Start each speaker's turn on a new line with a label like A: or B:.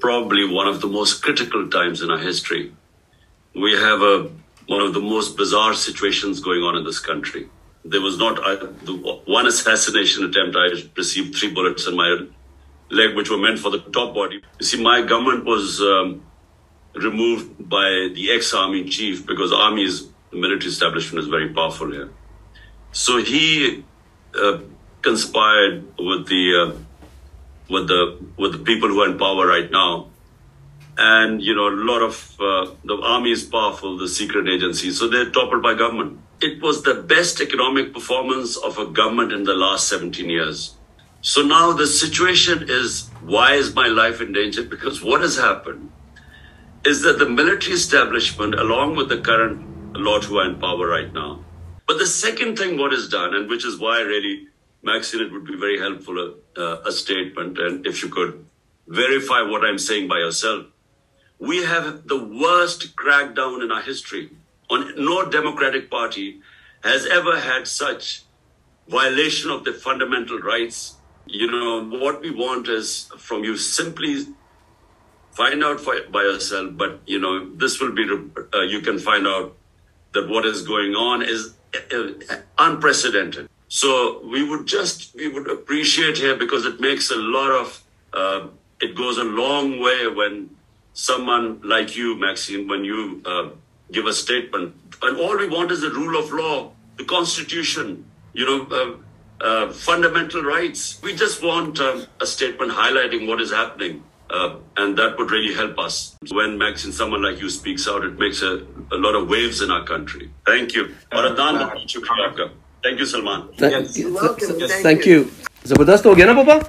A: probably one of the most critical times in our history. We have one of the most bizarre situations going on in this country. There was not the one assassination attempt. I received 3 bullets in my leg, which were meant for the top body. You see, my government was removed by the ex-army chief because the military establishment is very powerful here. So he conspired with the people who are in power right now. And, a lot of the army is powerful, the secret agencies, so they're toppled by government. It was the best economic performance of a government in the last 17 years. So now the situation is, why is my life in danger? Because what has happened is that the military establishment, along with the current lot who are in power right now. But the second thing what is done, and which is why really, Maxine, it would be very helpful, a statement, and if you could verify what I'm saying by yourself. We have the worst crackdown in our history. No democratic party has ever had such violation of the fundamental rights. What we want is from you simply find out by yourself, but, this will be, you can find out that what is going on is unprecedented. So we would appreciate here, because it makes a lot of, it goes a long way when someone like you, Maxine, when you give a statement, and all we want is the rule of law, the Constitution, fundamental rights. We just want a statement highlighting what is happening, and that would really help us. When Maxine, someone like you speaks out, it makes a lot of waves in our country. Thank you. Thank you, Salman.
B: Thank you. Zabardast ho gaya na, Papa?